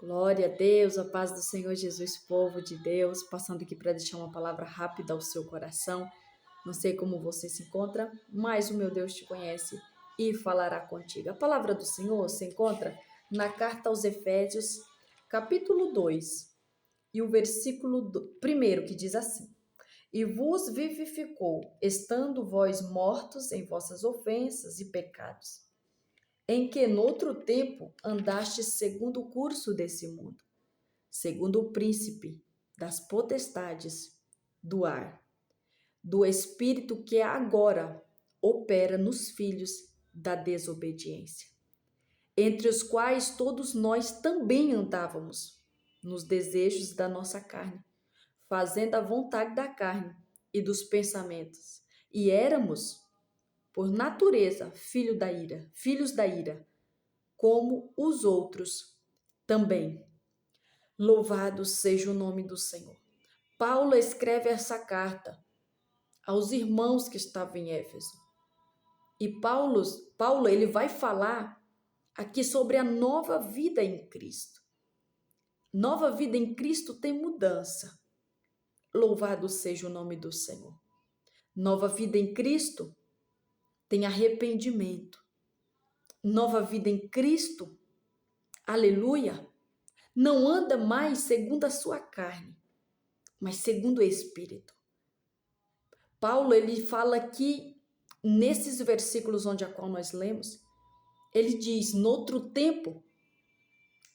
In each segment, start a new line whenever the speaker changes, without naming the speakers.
Glória a Deus, a paz do Senhor Jesus, povo de Deus, passando aqui para deixar uma palavra rápida ao seu coração. Não sei como você se encontra, mas o meu Deus te conhece e falará contigo. A palavra do Senhor se encontra na carta aos Efésios, capítulo 2, e o versículo 1, que diz assim: E vos vivificou, estando vós mortos em vossas ofensas e pecados, em que noutro tempo andastes segundo o curso desse mundo, segundo o príncipe das potestades do ar, do espírito que agora opera nos filhos da desobediência, entre os quais todos nós também andávamos nos desejos da nossa carne, fazendo a vontade da carne e dos pensamentos, e éramos, por natureza, filhos da ira, como os outros também. Louvado seja o nome do Senhor. Paulo escreve essa carta aos irmãos que estavam em Éfeso. E Paulo ele vai falar aqui sobre a nova vida em Cristo. Nova vida em Cristo tem mudança. Louvado seja o nome do Senhor. Nova vida em Cristo tem arrependimento. Nova vida em Cristo, aleluia, não anda mais segundo a sua carne, mas segundo o Espírito. Paulo, ele fala aqui, nesses versículos onde a qual nós lemos, ele diz, noutro tempo,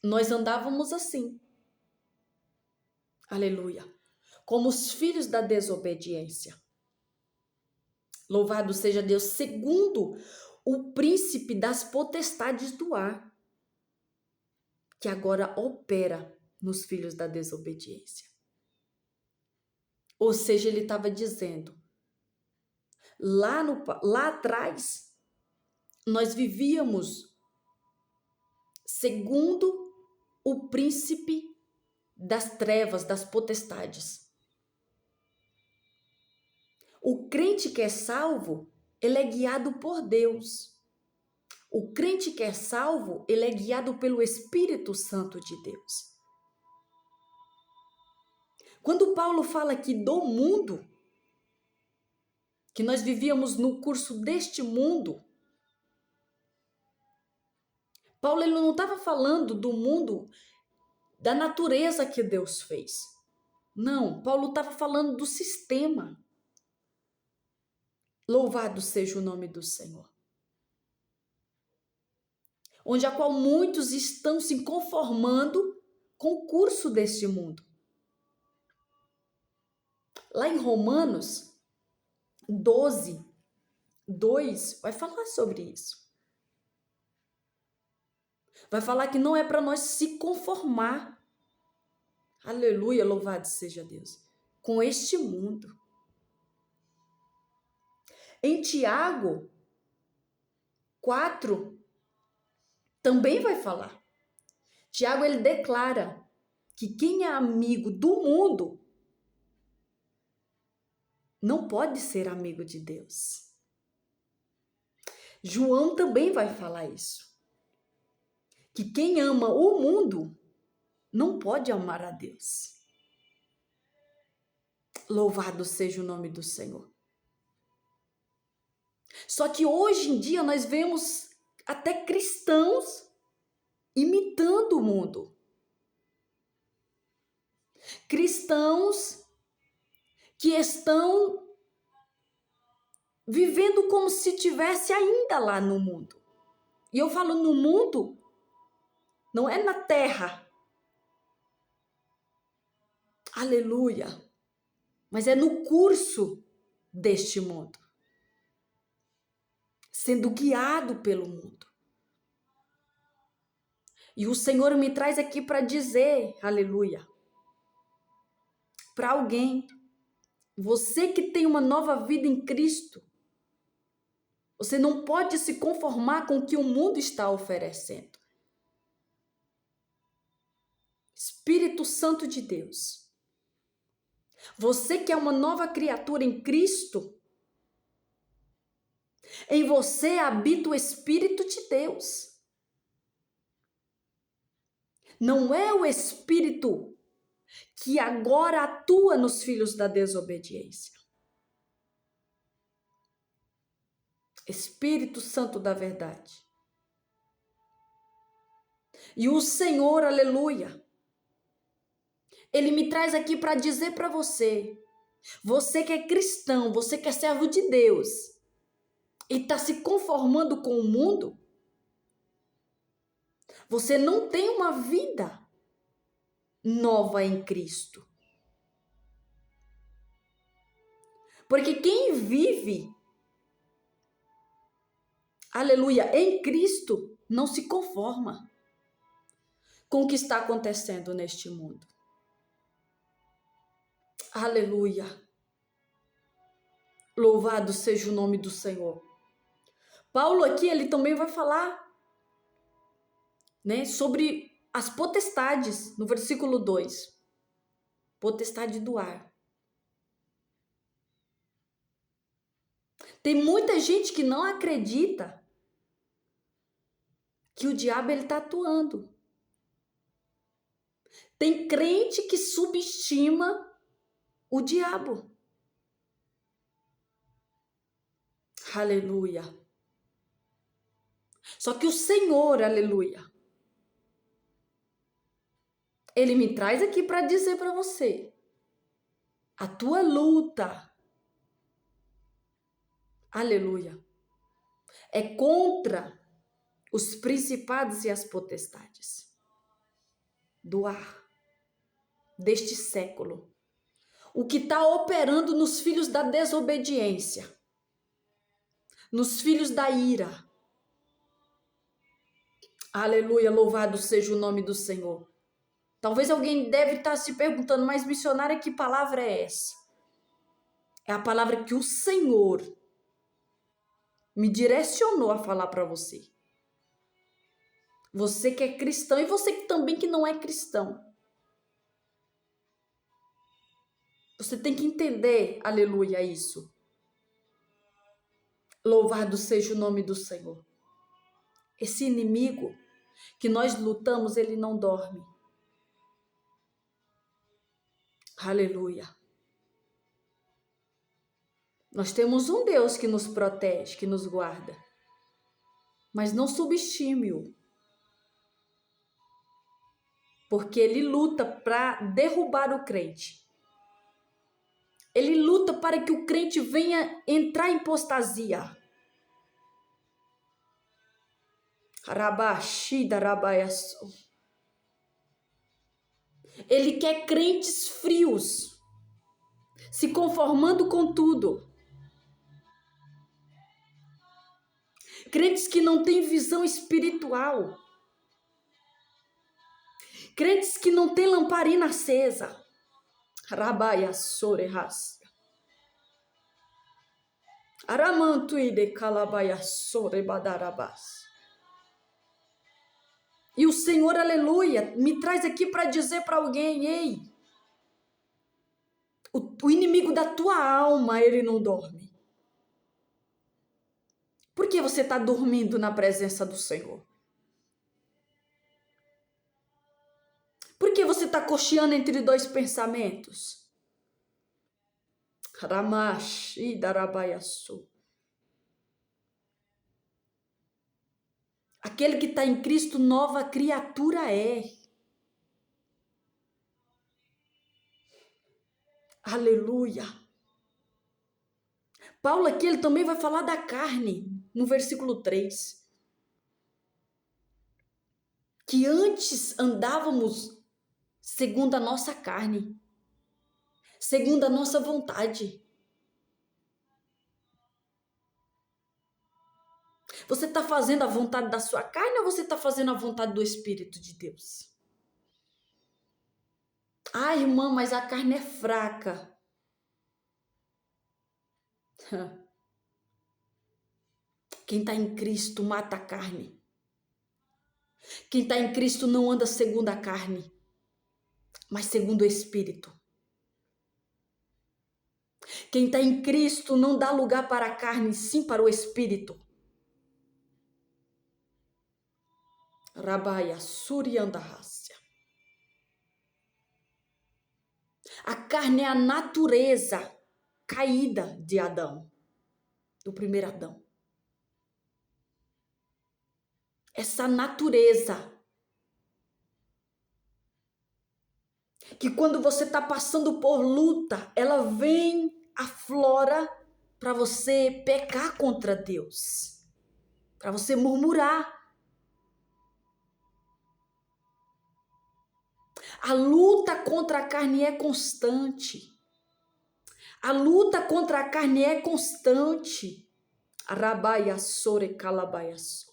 nós andávamos assim. Aleluia. Como os filhos da desobediência. Louvado seja Deus, segundo o príncipe das potestades do ar, que agora opera nos filhos da desobediência. Ou seja, ele estava dizendo, lá atrás, nós vivíamos segundo o príncipe das trevas, das potestades. O crente que é salvo, ele é guiado por Deus. O crente que é salvo, ele é guiado pelo Espírito Santo de Deus. Quando Paulo fala aqui do mundo, que nós vivíamos no curso deste mundo, Paulo ele não estava falando do mundo da natureza que Deus fez. Não, Paulo estava falando do sistema. Louvado seja o nome do Senhor. Onde a qual muitos estão se conformando com o curso deste mundo. Lá em Romanos 12, 2, vai falar sobre isso. Vai falar que não é para nós se conformar. Aleluia, louvado seja Deus. Com este mundo. Em Tiago 4, também vai falar. Tiago, ele declara que quem é amigo do mundo não pode ser amigo de Deus. João também vai falar isso. Que quem ama o mundo não pode amar a Deus. Louvado seja o nome do Senhor. Só que hoje em dia nós vemos até cristãos imitando o mundo. Cristãos que estão vivendo como se estivesse ainda lá no mundo. E eu falo no mundo, não é na terra. Aleluia. Mas é no curso deste mundo. Sendo guiado pelo mundo. E o Senhor me traz aqui para dizer, aleluia, para alguém, você que tem uma nova vida em Cristo, você não pode se conformar com o que o mundo está oferecendo. Espírito Santo de Deus, você que é uma nova criatura em Cristo, em você habita o Espírito de Deus. Não é o espírito que agora atua nos filhos da desobediência. Espírito Santo da verdade. E o Senhor, aleluia, Ele me traz aqui para dizer para você, você que é cristão, você que é servo de Deus, e está se conformando com o mundo, você não tem uma vida nova em Cristo. Porque quem vive, aleluia, em Cristo, não se conforma com o que está acontecendo neste mundo. Aleluia. Louvado seja o nome do Senhor. Paulo aqui, ele também vai falar, né, sobre as potestades, no versículo 2. Potestade do ar. Tem muita gente que não acredita que o diabo ele está atuando. Tem crente que subestima o diabo. Aleluia. Só que o Senhor, aleluia, Ele me traz aqui para dizer para você, a tua luta, aleluia, é contra os principados e as potestades do ar, deste século. O que está operando nos filhos da desobediência, nos filhos da ira. Aleluia, louvado seja o nome do Senhor. Talvez alguém deve estar se perguntando, mas missionária, que palavra é essa? É a palavra que o Senhor me direcionou a falar para você. Você que é cristão e você que também que não é cristão. Você tem que entender, aleluia, isso. Louvado seja o nome do Senhor. Esse inimigo que nós lutamos, ele não dorme. Aleluia. Nós temos um Deus que nos protege, que nos guarda. Mas não subestime-o. Porque ele luta para derrubar o crente. Ele luta para que o crente venha entrar em apostasia. Ele quer crentes frios, se conformando com tudo. Crentes que não têm visão espiritual. Crentes que não têm lamparina acesa. Rabaia sorehas. Aramantuide calabaia sorebadarabas. E o Senhor, aleluia, me traz aqui para dizer para alguém, ei, o inimigo da tua alma, ele não dorme. Por que você está dormindo na presença do Senhor? Por que você está cocheando entre dois pensamentos? Ramash e Darabayasu. Aquele que está em Cristo, nova criatura é. Aleluia. Paulo aqui, ele também vai falar da carne, no versículo 3. Que antes andávamos segundo a nossa carne, segundo a nossa vontade. Você está fazendo a vontade da sua carne ou você está fazendo a vontade do Espírito de Deus? Ah, irmã, mas a carne é fraca. Quem está em Cristo mata a carne. Quem está em Cristo não anda segundo a carne, mas segundo o Espírito. Quem está em Cristo não dá lugar para a carne, sim para o Espírito. Rabaia Suriandahasya. A carne é a natureza caída de Adão, do primeiro Adão. Essa natureza que quando você está passando por luta, ela vem, aflora para você pecar contra Deus, para você murmurar. A luta contra a carne é constante. A luta contra a carne é constante. Arabaia sore calabaiaço.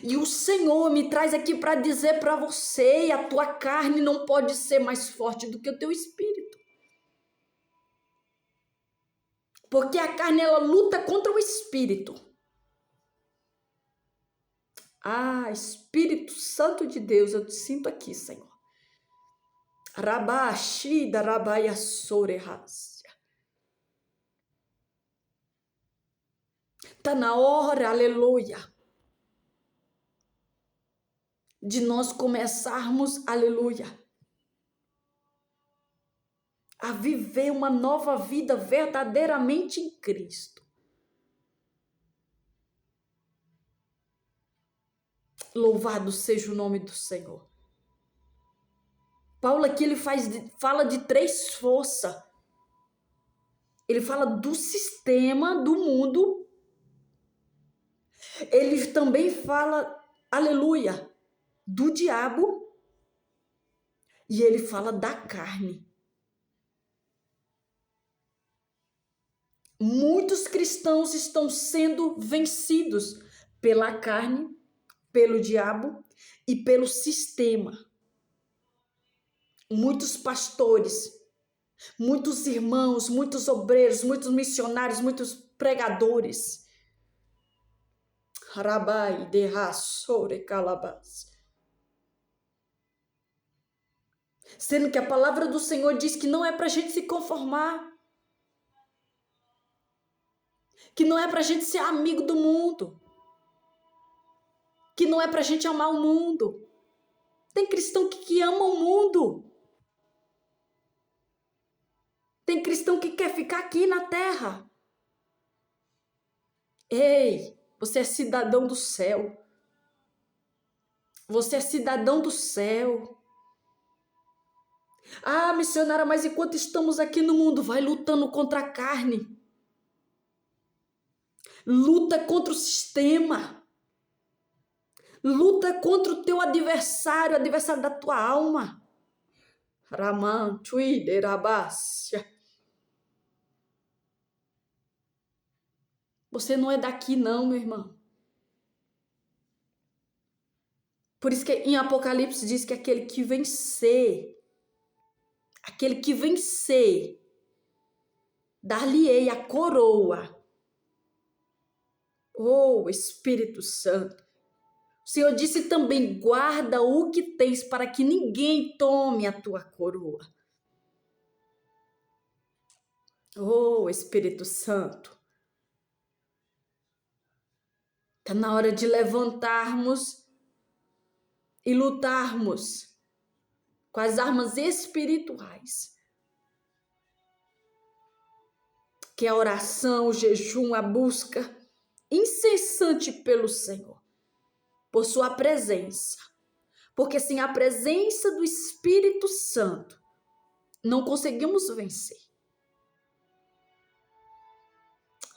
E o Senhor me traz aqui para dizer para você, a tua carne não pode ser mais forte do que o teu espírito. Porque a carne, ela luta contra o espírito. Ah, Espírito Santo de Deus, eu te sinto aqui, Senhor. Rabashida rabaia sorehas. Tá na hora, aleluia, de nós começarmos, aleluia, a viver uma nova vida verdadeiramente em Cristo. Louvado seja o nome do Senhor. Paulo aqui ele fala de três forças. Ele fala do sistema do mundo. Ele também fala, aleluia, do diabo. E ele fala da carne. Muitos cristãos estão sendo vencidos pela carne, pelo diabo e pelo sistema. Muitos pastores, muitos irmãos, muitos obreiros, muitos missionários, muitos pregadores. Rabai de rassore calabas. Sendo que a palavra do Senhor diz que não é para a gente se conformar. Que não é para a gente ser amigo do mundo. Que não é para a gente amar o mundo. Tem cristão que ama o mundo. Tem cristão que quer ficar aqui na terra. Ei, você é cidadão do céu. Você é cidadão do céu. Ah, missionária, mas enquanto estamos aqui no mundo, vai lutando contra a carne. Luta contra o sistema. Luta contra o teu adversário, o adversário da tua alma. Raman, Twitter, Abácia. Você não é daqui não, meu irmão. Por isso que em Apocalipse diz que aquele que vencer, dar-lhe-ei a coroa. Oh, Espírito Santo. O Senhor disse também, guarda o que tens para que ninguém tome a tua coroa. Oh, Espírito Santo. Está na hora de levantarmos e lutarmos com as armas espirituais. Que é a oração, o jejum, a busca incessante pelo Senhor, por sua presença. Porque sem a presença do Espírito Santo, não conseguimos vencer.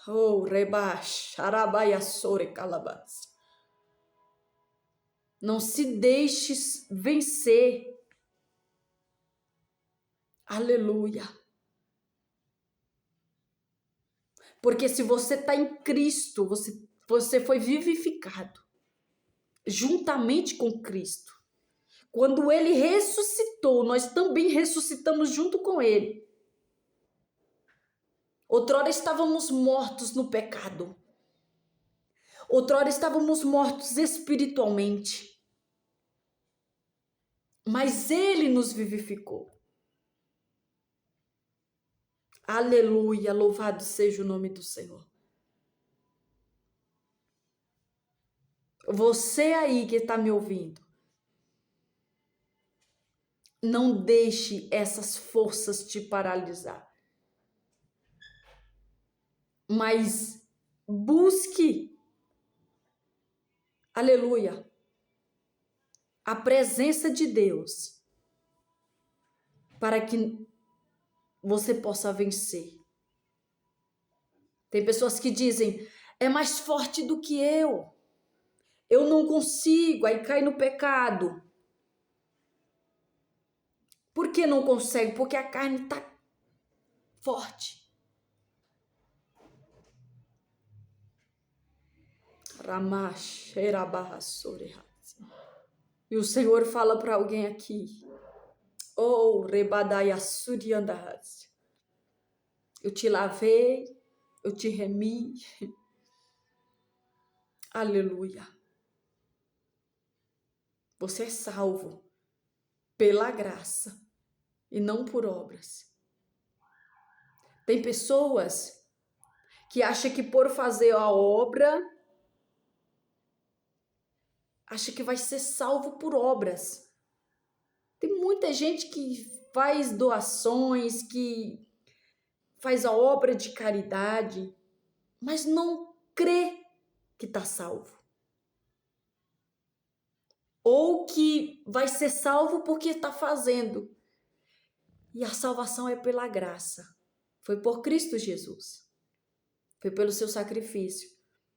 Oh, rebaixo, arabaia sore calabas. Não se deixe vencer. Aleluia. Porque se você está em Cristo, você foi vivificado juntamente com Cristo. Quando ele ressuscitou, nós também ressuscitamos junto com ele. Outrora estávamos mortos no pecado. Outrora estávamos mortos espiritualmente. Mas ele nos vivificou. Aleluia, louvado seja o nome do Senhor. Você aí que está me ouvindo, Não deixe essas forças te paralisar. Mas busque, aleluia, a presença de Deus para que você possa vencer. Tem pessoas que dizem, é mais forte do que eu não consigo, aí cai no pecado. Por que não consegue? Porque a carne está forte. E o Senhor fala para alguém aqui, oh, eu te lavei, eu te remi, aleluia. Você é salvo pela graça e não por obras. Tem pessoas que acham que por fazer a obra, acha que vai ser salvo por obras. Tem muita gente que faz doações, que faz a obra de caridade, mas não crê que está salvo. Ou que vai ser salvo porque está fazendo. E a salvação é pela graça. Foi por Cristo Jesus. Foi pelo seu sacrifício.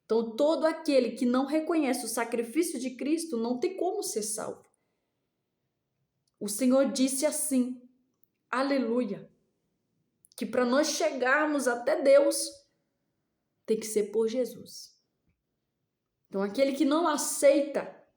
Então, todo aquele que não reconhece o sacrifício de Cristo não tem como ser salvo. O Senhor disse assim, aleluia, que para nós chegarmos até Deus, tem que ser por Jesus. Então, aquele que não aceita